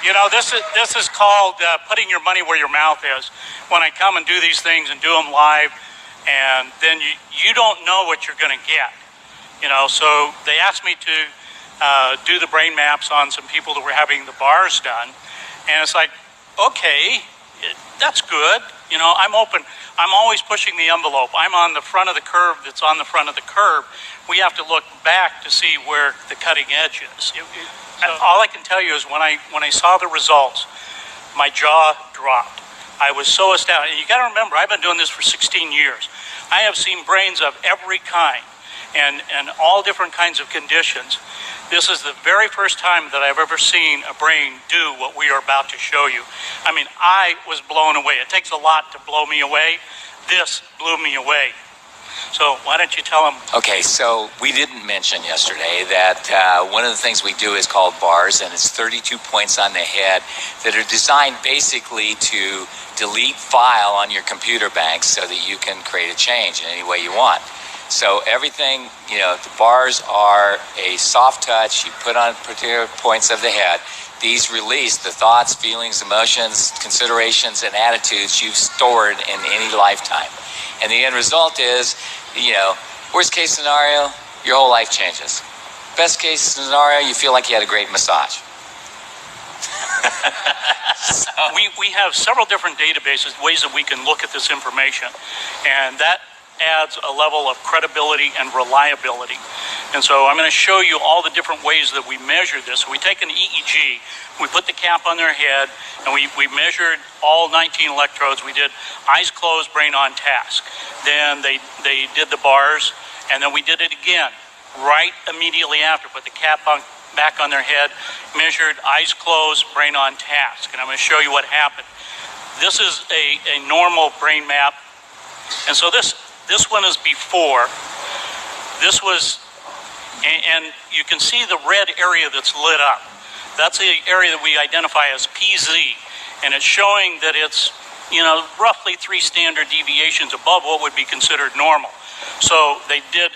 You know, this is called putting your money where your mouth is. When I come and do these things and do them live, and then you don't know what you're going to get. You know, so they asked me to do the brain maps on some people that were having the bars done, and it's like, okay, that's good. You know, I'm open. I'm always pushing the envelope. I'm on the front of the curve that's on the front of the curve. We have to look back to see where the cutting edge is. All I can tell you is when I saw the results, my jaw dropped. I was so astounded. And you got to remember, I've been doing this for 16 years. I have seen brains of every kind and all different kinds of conditions. This is the very first time that I've ever seen a brain do what we are about to show you. I mean, I was blown away. It takes a lot to blow me away. This blew me away. So why don't you tell them? Okay, so we didn't mention yesterday that one of the things we do is called bars, and it's 32 points on the head that are designed basically to delete file on your computer bank so that you can create a change in any way you want. So everything, you know, the bars are a soft touch. You put on particular points of the head. These release the thoughts, feelings, emotions, considerations, and attitudes you've stored in any lifetime. And the end result is, you know, worst case scenario, your whole life changes. Best case scenario, you feel like you had a great massage. So. We have several different databases, ways that we can look at this information. And that adds a level of credibility and reliability. And so I'm going to show you all the different ways that we measure this. So we take an EEG, we put the cap on their head, and we measured all 19 electrodes. We did eyes closed, brain on task. Then they did the bars, and then we did it again right immediately after. Put the cap back on their head, measured eyes closed, brain on task. And I'm going to show you what happened. This is a normal brain map. And so this one is before. This was, and you can see the red area that's lit up. That's the area that we identify as PZ, and it's showing that it's, you know, roughly 3 standard deviations above what would be considered normal. So they did,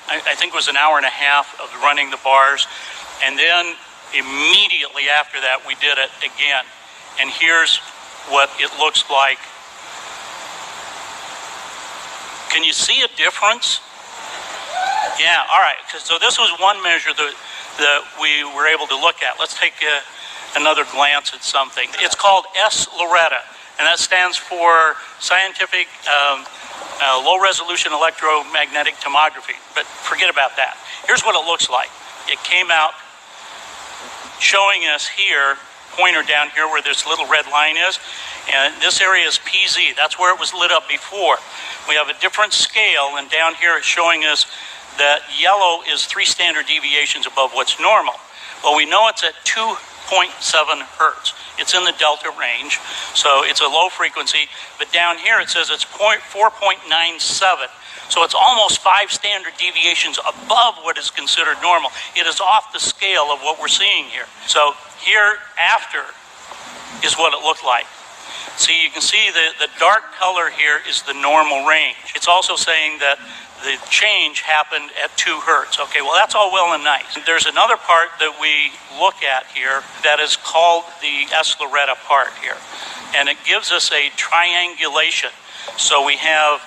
I think it was an hour and a half of running the bars, and then immediately after that we did it again. And here's what it looks like. Can you see a difference? Yeah, all right. So this was one measure that we were able to look at. Let's take another glance at something. It's called S-Loretta, and that stands for Scientific Low-Resolution Electromagnetic Tomography. But forget about that. Here's what it looks like. It came out showing us here, pointer down here where this little red line is, and this area is PZ. That's where it was lit up before. We have a different scale, and down here it's showing us that yellow is 3 standard deviations above what's normal. Well, we know it's at 2.7 hertz. It's in the delta range, so it's a low frequency. But down here it says it's 4.97. So it's almost 5 standard deviations above what is considered normal. It is off the scale of what we're seeing here. So here after is what it looked like. See, you can see the dark color here is the normal range. It's also saying that the change happened at 2 hertz. Okay, well, that's all well and nice. There's another part that we look at here that is called the S-Loretta part here. And it gives us a triangulation. So we have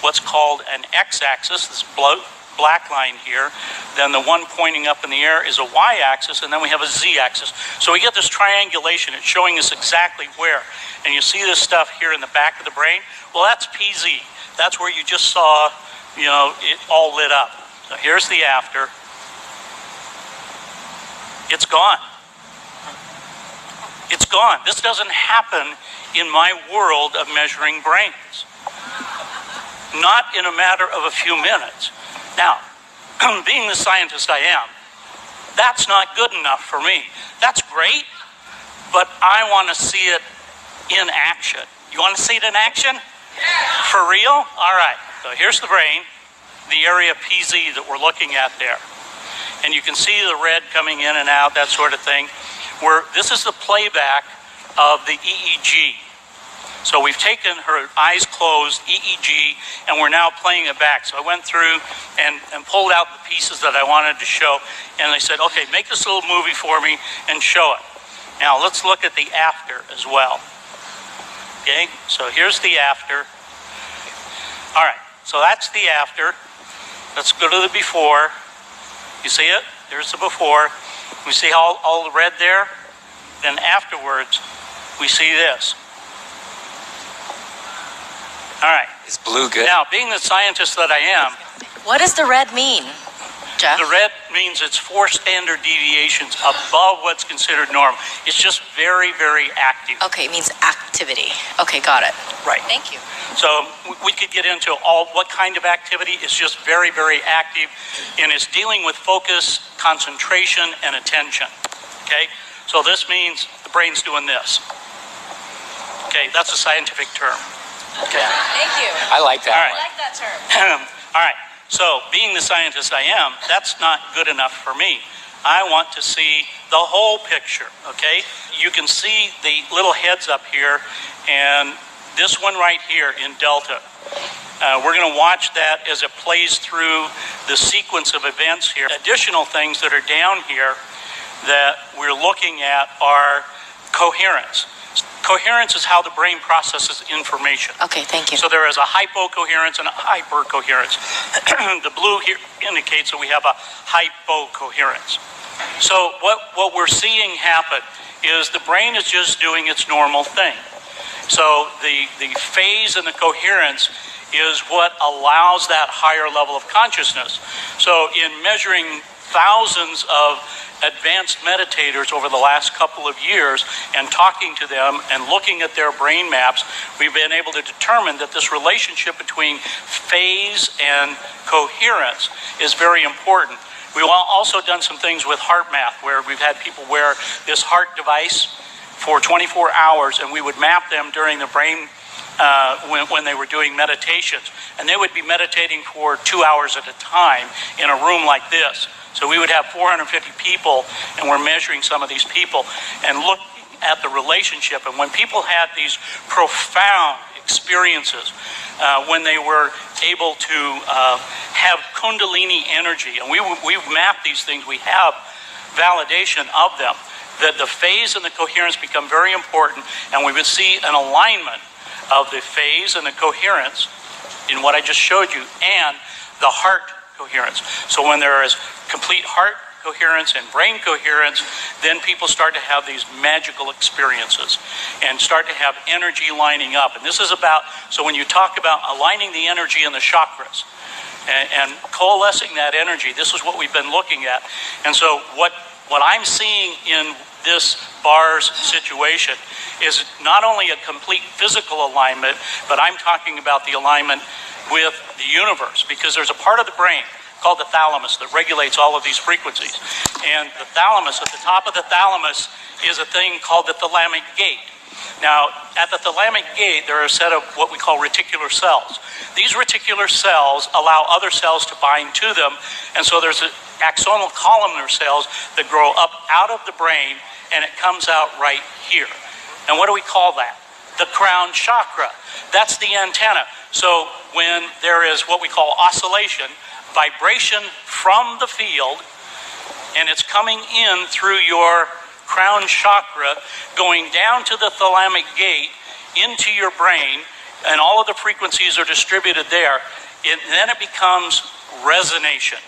what's called an x-axis, this black line here. Then the one pointing up in the air is a y-axis, and then we have a z-axis. So we get this triangulation. It's showing us exactly where. And you see this stuff here in the back of the brain? Well, that's PZ. That's where you just saw, you know, it all lit up. So here's the after. It's gone. It's gone. This doesn't happen in my world of measuring brains. Not in a matter of a few minutes. Now, being the scientist I am, that's not good enough for me. That's great, but I want to see it in action. You want to see it in action? Yeah. For real? All right. So here's the brain, the area PZ that we're looking at there. And you can see the red coming in and out, that sort of thing. This is the playback of the EEG. So we've taken her eyes closed EEG, and we're now playing it back. So I went through and pulled out the pieces that I wanted to show, and I said, okay, make this little movie for me and show it. Now let's look at the after as well. Okay, so here's the after. All right, so that's the after. Let's go to the before. You see it? There's the before. We see all the red there. Then afterwards, we see this. All right. Is blue good? Now, being the scientist that I am, What does the red mean, Jeff? the red means it's 4 standard deviations above what's considered normal. It's just very, very active. Okay, it means activity. Okay, got it. Right. Thank you. So we could get into what kind of activity. It's just very, very active, and it's dealing with focus, concentration, and attention. Okay? So this means the brain's doing this. Okay, that's a scientific term. Okay. Thank you. I like that All right. one. I like that term. All right. So being the scientist I am, that's not good enough for me. I want to see the whole picture, okay? You can see the little heads up here, and this one right here in Delta. We're going to watch that as it plays through the sequence of events here. Additional things that are down here that we're looking at are coherence. Coherence is how the brain processes information. Okay, thank you. So there is a hypocoherence and a hypercoherence. The blue here indicates that we have a hypocoherence. So what we're seeing happen is the brain is just doing its normal thing. So the phase and the coherence is what allows that higher level of consciousness. So in measuring thousands of advanced meditators over the last couple of years and talking to them and looking at their brain maps, we've been able to determine that this relationship between phase and coherence is very important. We've also done some things with heart math where we've had people wear this heart device for 24 hours, and we would map them during the brain when they were doing meditations. And they would be meditating for 2 hours at a time in a room like this. So we would have 450 people, and we're measuring some of these people and looking at the relationship. And when people had these profound experiences, when they were able to have kundalini energy, and we've mapped these things, we have validation of them, that the phase and the coherence become very important, and we would see an alignment of the phase and the coherence in what I just showed you, and the heart coherence. So when there is complete heart coherence and brain coherence, then people start to have these magical experiences and start to have energy lining up. And this is about, so when you talk about aligning the energy in the chakras and coalescing that energy, this is what we've been looking at. And so what I'm seeing in this bars situation is not only a complete physical alignment, but I'm talking about the alignment with the universe, because there's a part of the brain called the thalamus that regulates all of these frequencies. And the thalamus, at the top of the thalamus, is a thing called the thalamic gate. Now, at the thalamic gate, there are a set of what we call reticular cells. These reticular cells allow other cells to bind to them, and so there's axonal columnar cells that grow up out of the brain, and it comes out right here. And what do we call that? The crown chakra. That's the antenna. So when there is what we call oscillation, vibration from the field, and it's coming in through your crown chakra, going down to the thalamic gate, into your brain, and all of the frequencies are distributed there, then it becomes resonation.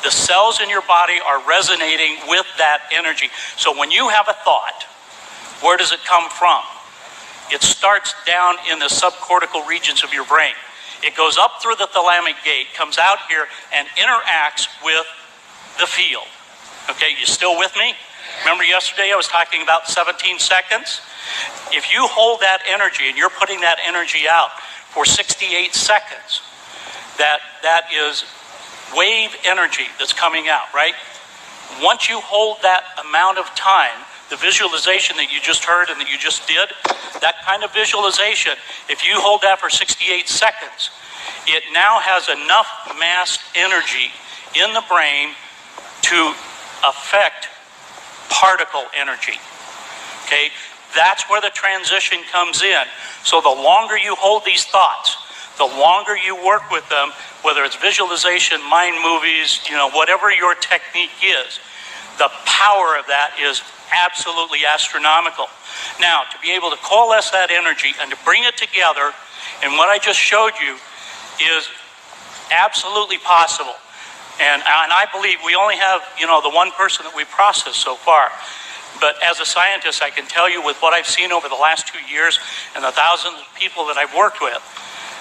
The cells in your body are resonating with that energy. So when you have a thought, where does it come from? It starts down in the subcortical regions of your brain. It goes up through the thalamic gate, comes out here, and interacts with the field. Okay, you still with me? Remember yesterday I was talking about 17 seconds? If you hold that energy and you're putting that energy out for 68 seconds, that is wave energy that's coming out, right? Once you hold that amount of time, the visualization that you just heard and that you just did, that kind of visualization, if you hold that for 68 seconds, it now has enough massed energy in the brain to affect particle energy. Okay? That's where the transition comes in. So the longer you hold these thoughts, the longer you work with them, whether it's visualization, mind movies, whatever your technique is, the power of that is absolutely astronomical. Now, to be able to coalesce that energy and to bring it together, and what I just showed you is absolutely possible. And I believe we only have, the one person that we processed so far. But as a scientist, I can tell you with what I've seen over the last 2 years and the thousands of people that I've worked with,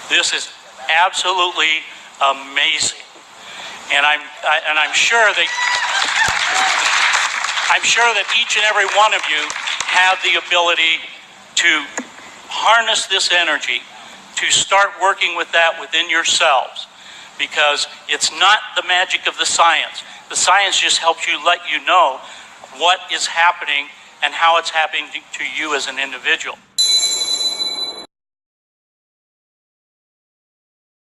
this is absolutely amazing. And I'm sure that each and every one of you have the ability to harness this energy, to start working with that within yourselves, because it's not the magic of the science. The science just helps you let you know what is happening and how it's happening to you as an individual.